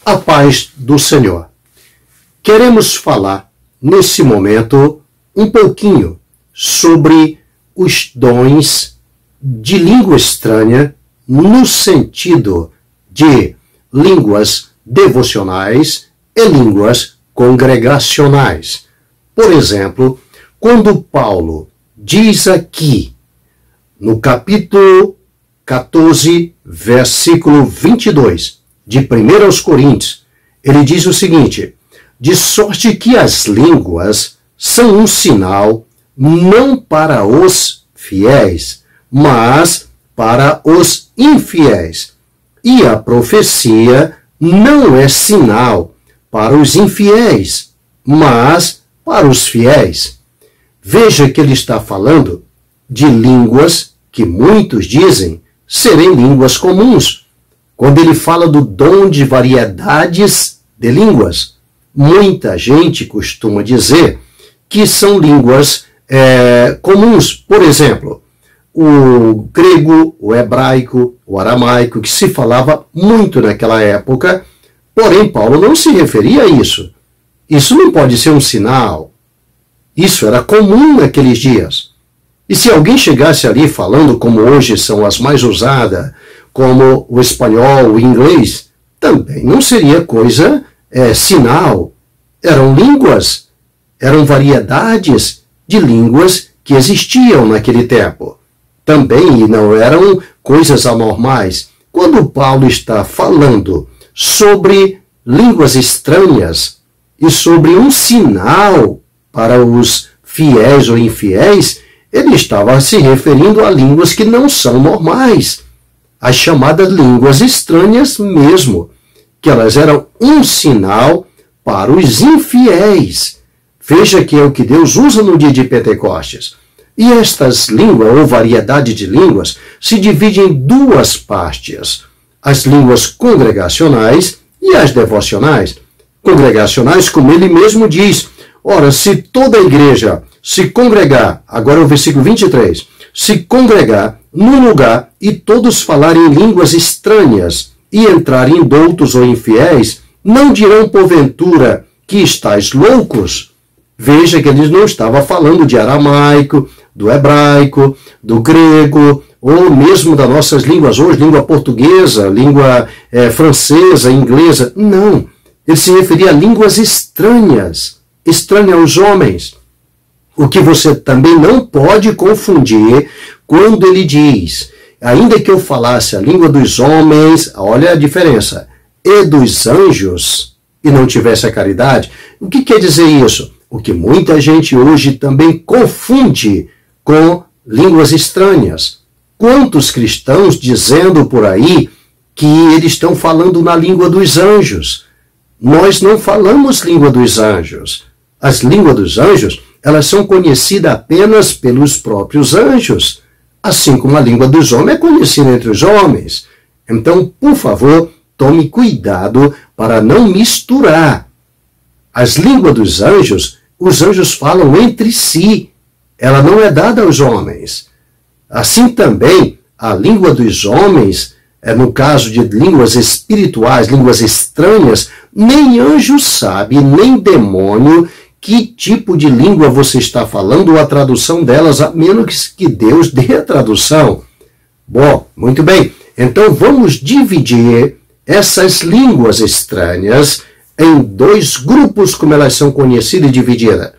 A paz do Senhor. Queremos falar, nesse momento, um pouquinho sobre os dons de língua estranha no sentido de línguas devocionais e línguas congregacionais. Por exemplo, quando Paulo diz aqui, no capítulo 14, versículo 22, de 1 aos Coríntios, ele diz o seguinte: de sorte que as línguas são um sinal não para os fiéis, mas para os infiéis. E a profecia não é sinal para os infiéis, mas para os fiéis. Veja que ele está falando de línguas que muitos dizem serem línguas comuns. Quando ele fala do dom de variedades de línguas, muita gente costuma dizer que são línguas comuns. Por exemplo, o grego, o hebraico, o aramaico, que se falava muito naquela época, porém Paulo não se referia a isso. Isso não pode ser um sinal. Isso era comum naqueles dias. E se alguém chegasse ali falando como hoje são as mais usadas, como o espanhol, o inglês, também não seria coisa, sinal. Eram línguas, eram variedades de línguas que existiam naquele tempo. Também não eram coisas anormais. Quando Paulo está falando sobre línguas estranhas e sobre um sinal para os fiéis ou infiéis, ele estava se referindo a línguas que não são normais, as chamadas línguas estranhas mesmo, que elas eram um sinal para os infiéis. Veja que é o que Deus usa no dia de Pentecostes. E estas línguas, ou variedade de línguas, se dividem em duas partes: as línguas congregacionais e as devocionais. Congregacionais, como ele mesmo diz, ora, se toda a igreja se congregar, agora é o versículo 23, se congregar num lugar e todos falarem línguas estranhas e entrarem doutos ou infiéis, não dirão porventura que estáis loucos? Veja que ele não estava falando de aramaico, do hebraico, do grego, ou mesmo das nossas línguas hoje, língua portuguesa, língua francesa, inglesa. Não, ele se referia a línguas estranhas aos homens. O que você também não pode confundir quando ele diz, ainda que eu falasse a língua dos homens, olha a diferença, e dos anjos, e não tivesse a caridade. O que quer dizer isso? O que muita gente hoje também confunde com línguas estranhas. Quantos cristãos dizendo por aí que eles estão falando na língua dos anjos? Nós não falamos língua dos anjos. As línguas dos anjos, elas são conhecidas apenas pelos próprios anjos, assim como a língua dos homens é conhecida entre os homens. Então, por favor, tome cuidado para não misturar. As línguas dos anjos, os anjos falam entre si. Ela não é dada aos homens. Assim também, a língua dos homens, no caso de línguas espirituais, línguas estranhas, nem anjo sabe, nem demônio, que tipo de língua você está falando ou a tradução delas, a menos que Deus dê a tradução. Bom, muito bem. Então vamos dividir essas línguas estranhas em dois grupos, como elas são conhecidas e divididas.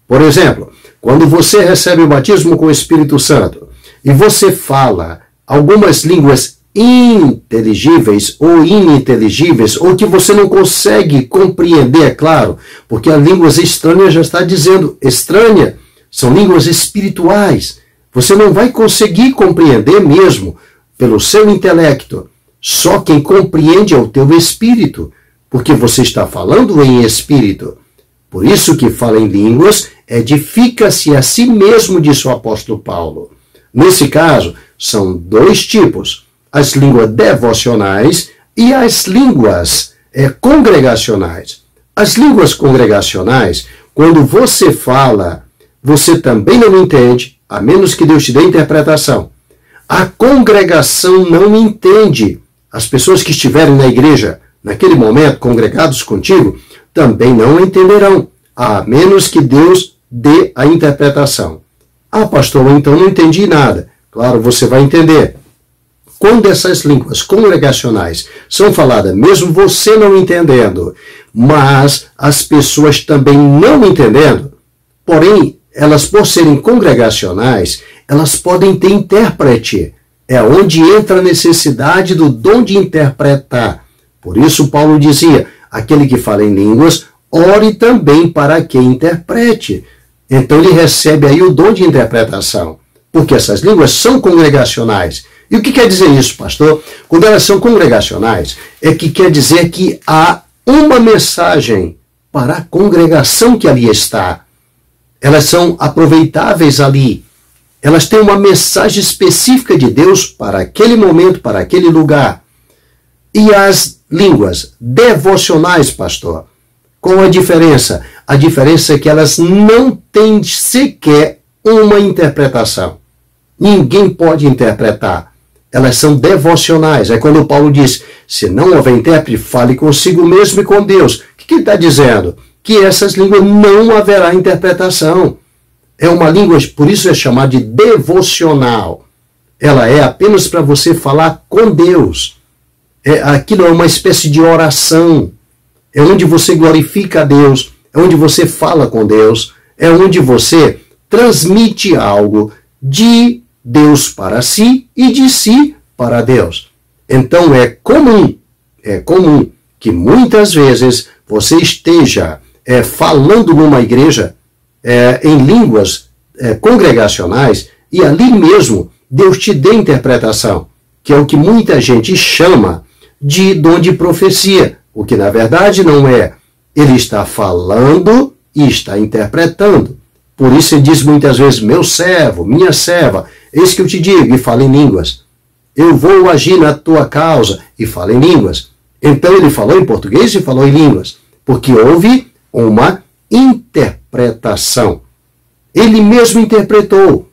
Por exemplo, quando você recebe o batismo com o Espírito Santo e você fala algumas línguas inteligíveis ou ininteligíveis, ou que você não consegue compreender, é claro, porque a língua estranha já está dizendo estranha, são línguas espirituais. Você não vai conseguir compreender mesmo pelo seu intelecto. Só quem compreende é o teu espírito, porque você está falando em espírito. Por isso que fala em línguas, edifica-se a si mesmo, disse o apóstolo Paulo. Nesse caso, são dois tipos: as línguas devocionais e as línguas congregacionais. As línguas congregacionais, quando você fala, você também não entende, a menos que Deus te dê interpretação. A congregação não entende. As pessoas que estiverem na igreja naquele momento, congregados contigo, também não entenderão, a menos que Deus dê a interpretação. Ah, pastor, então não entendi nada. Claro, você vai entender. Quando essas línguas congregacionais são faladas, mesmo você não entendendo, mas as pessoas também não entendendo, porém, elas por serem congregacionais, elas podem ter intérprete. É onde entra a necessidade do dom de interpretar. Por isso Paulo dizia, aquele que fala em línguas, ore também para que interprete. Então ele recebe aí o dom de interpretação, porque essas línguas são congregacionais. E o que quer dizer isso, pastor? Quando elas são congregacionais, é que quer dizer que há uma mensagem para a congregação que ali está. Elas são aproveitáveis ali. Elas têm uma mensagem específica de Deus para aquele momento, para aquele lugar. E as línguas devocionais, pastor, qual a diferença? A diferença é que elas não têm sequer uma interpretação. Ninguém pode interpretar. Elas são devocionais. É quando Paulo diz, se não houver intérprete, fale consigo mesmo e com Deus. O que ele está dizendo? Que essas línguas não haverá interpretação. É uma língua, por isso é chamada de devocional. Ela é apenas para você falar com Deus. Aquilo é uma espécie de oração. É onde você glorifica a Deus. É onde você fala com Deus. É onde você transmite algo de Deus para si e de si para Deus. Então é comum que muitas vezes você esteja falando numa igreja em línguas congregacionais e ali mesmo Deus te dê interpretação, que é o que muita gente chama de dom de profecia, o que na verdade não é. Ele está falando e está interpretando. Por isso ele diz muitas vezes, meu servo, minha serva, eis que eu te digo, e fala em línguas. Eu vou agir na tua causa, e fala em línguas. Então ele falou em português e falou em línguas, porque houve uma interpretação. Ele mesmo interpretou.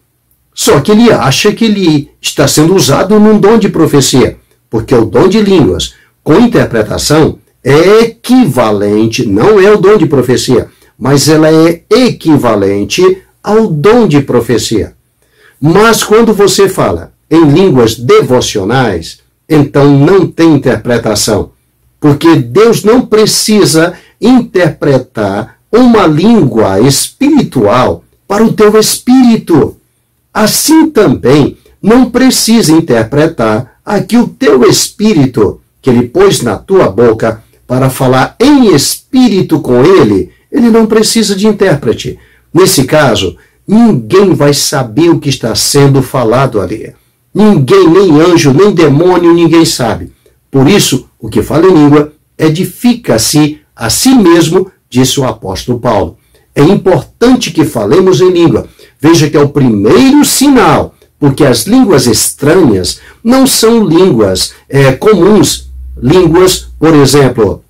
Só que ele acha que ele está sendo usado num dom de profecia, porque o dom de línguas com interpretação é equivalente, não é o dom de profecia, mas ela é equivalente ao dom de profecia. Mas quando você fala em línguas devocionais, então não tem interpretação, porque Deus não precisa interpretar uma língua espiritual para o teu espírito. Assim também não precisa interpretar aqui o teu espírito, que ele pôs na tua boca para falar em espírito com ele. Ele não precisa de intérprete. Nesse caso, ninguém vai saber o que está sendo falado ali. Ninguém, nem anjo, nem demônio, ninguém sabe. Por isso, o que fala em língua edifica-se a si mesmo, disse o apóstolo Paulo. É importante que falemos em língua. Veja que é o primeiro sinal, porque as línguas estranhas não são línguas comuns. Línguas, por exemplo,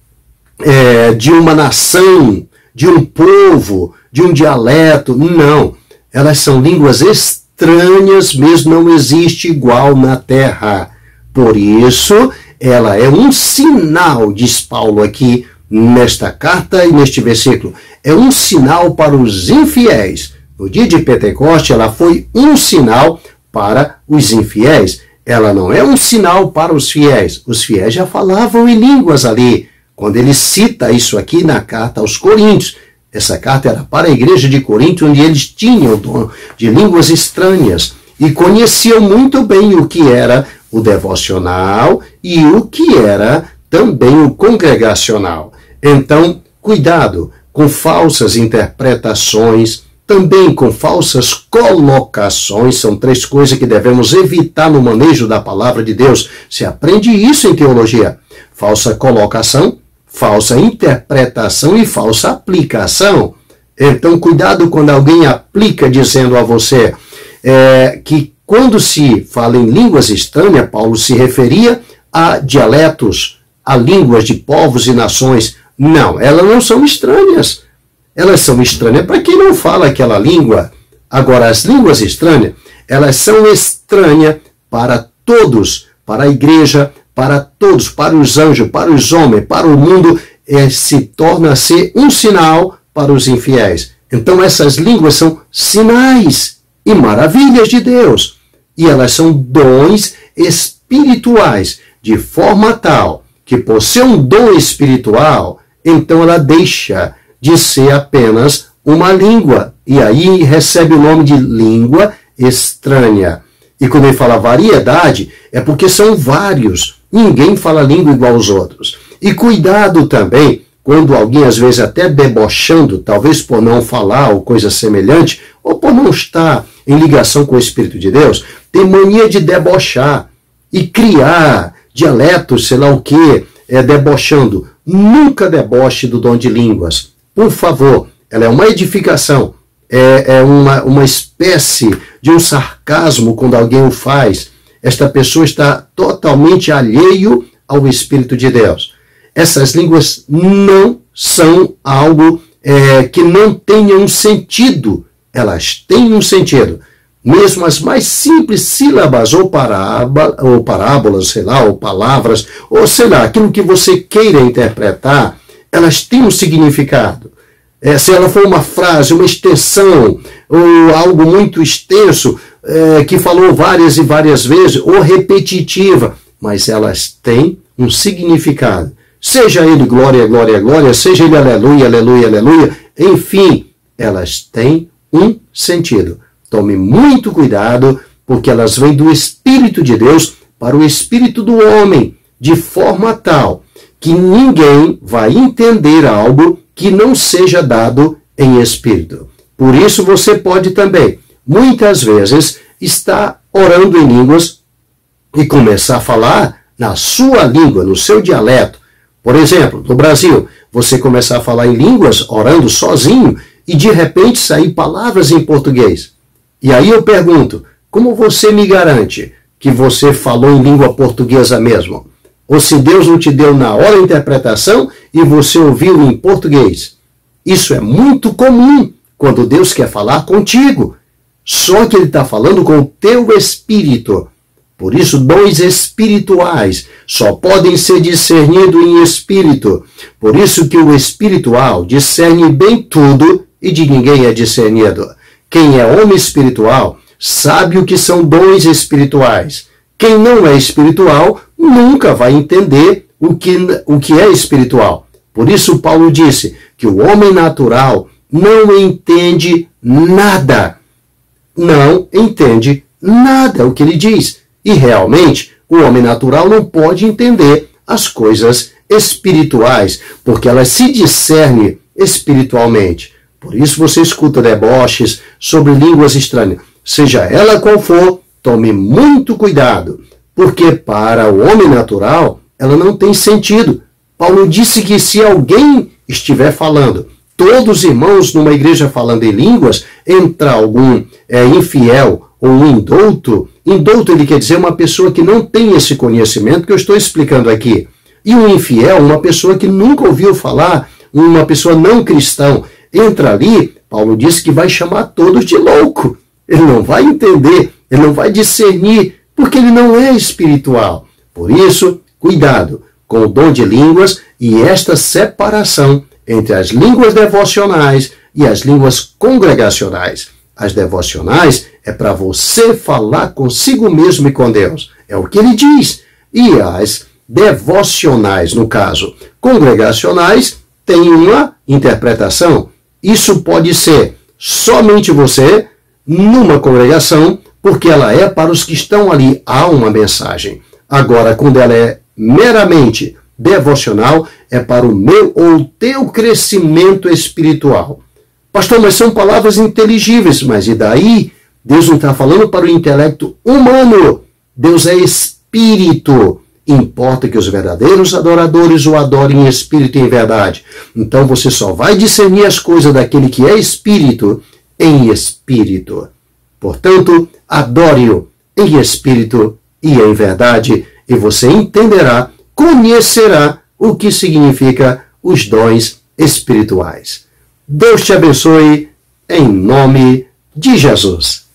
de uma nação, de um povo, de um dialeto. Não. Elas são línguas estranhas, mesmo não existe igual na terra. Por isso, ela é um sinal, diz Paulo aqui, nesta carta e neste versículo. É um sinal para os infiéis. No dia de Pentecoste, ela foi um sinal para os infiéis. Ela não é um sinal para os fiéis. Os fiéis já falavam em línguas ali. Quando ele cita isso aqui na carta aos Coríntios, essa carta era para a igreja de Corinto, onde eles tinham o dom de línguas estranhas e conheciam muito bem o que era o devocional e o que era também o congregacional. Então, cuidado com falsas interpretações, também com falsas colocações. São três coisas que devemos evitar no manejo da palavra de Deus. Se aprende isso em teologia. Falsa colocação, falsa interpretação e falsa aplicação. Então, cuidado quando alguém aplica dizendo a você que quando se fala em línguas estranhas, Paulo se referia a dialetos, a línguas de povos e nações. Não, elas não são estranhas. Elas são estranhas para quem não fala aquela língua. Agora, as línguas estranhas, elas são estranhas para todos, para a igreja, para todos, para os anjos, para os homens, para o mundo, se torna a ser um sinal para os infiéis. Então essas línguas são sinais e maravilhas de Deus. E elas são dons espirituais, de forma tal que, por ser um dom espiritual, então ela deixa de ser apenas uma língua. E aí recebe o nome de língua estranha. E quando ele fala variedade, é porque são vários. Ninguém fala língua igual aos outros. E cuidado também, quando alguém, às vezes até debochando, talvez por não falar ou coisa semelhante, ou por não estar em ligação com o Espírito de Deus, tem mania de debochar e criar dialetos, sei lá o que, debochando. Nunca deboche do dom de línguas. Por favor, ela é uma edificação, é uma espécie de um sarcasmo quando alguém o faz. Esta pessoa está totalmente alheio ao Espírito de Deus. Essas línguas não são algo que não tenha um sentido. Elas têm um sentido. Mesmo as mais simples sílabas ou parábolas, sei lá, ou palavras, ou sei lá, aquilo que você queira interpretar, elas têm um significado. Se ela for uma frase, uma extensão, ou algo muito extenso, que falou várias e várias vezes, ou repetitiva, mas elas têm um significado. Seja ele glória, glória, glória, seja ele aleluia, aleluia, aleluia, enfim, elas têm um sentido. Tome muito cuidado, porque elas vêm do Espírito de Deus para o Espírito do homem, de forma tal que ninguém vai entender algo que não seja dado em Espírito. Por isso você pode também, muitas vezes, estar orando em línguas e começar a falar na sua língua, no seu dialeto. Por exemplo, no Brasil, você começar a falar em línguas, orando sozinho, e de repente sair palavras em português. E aí eu pergunto, como você me garante que você falou em língua portuguesa mesmo? Ou se Deus não te deu na hora a interpretação e você ouviu em português? Isso é muito comum quando Deus quer falar contigo. Só que Ele está falando com o teu espírito. Por isso, dons espirituais só podem ser discernidos em espírito. Por isso que o espiritual discerne bem tudo e de ninguém é discernido. Quem é homem espiritual sabe o que são dons espirituais. Quem não é espiritual nunca vai entender o que é espiritual. Por isso Paulo disse que o homem natural não entende nada. Não entende nada o que ele diz. E realmente o homem natural não pode entender as coisas espirituais, porque elas se discernem espiritualmente. Por isso você escuta deboches sobre línguas estranhas. Seja ela qual for, tome muito cuidado, porque para o homem natural ela não tem sentido. Paulo disse que se alguém estiver falando, todos os irmãos numa igreja falando em línguas, entra algum infiel ou um indouto ele quer dizer uma pessoa que não tem esse conhecimento que eu estou explicando aqui. E um infiel, uma pessoa que nunca ouviu falar, uma pessoa não cristã, entra ali, Paulo disse que vai chamar todos de louco. Ele não vai entender, ele não vai discernir, porque ele não é espiritual. Por isso, cuidado com o dom de línguas e esta separação entre as línguas devocionais e as línguas congregacionais. As devocionais é para você falar consigo mesmo e com Deus. É o que ele diz. E as devocionais, no caso, congregacionais, têm uma interpretação. Isso pode ser somente você numa congregação, porque ela é para os que estão ali. Há uma mensagem. Agora, quando ela é meramente devocional, é para o meu ou teu crescimento espiritual. Pastor, mas são palavras inteligíveis, mas e daí? Deus não está falando para o intelecto humano. Deus é espírito. Importa que os verdadeiros adoradores o adorem em espírito e em verdade. Então você só vai discernir as coisas daquele que é espírito em espírito. Portanto, adore-o em espírito e em verdade, e você entenderá, conhecerá o que significa os dons espirituais. Deus te abençoe, em nome de Jesus.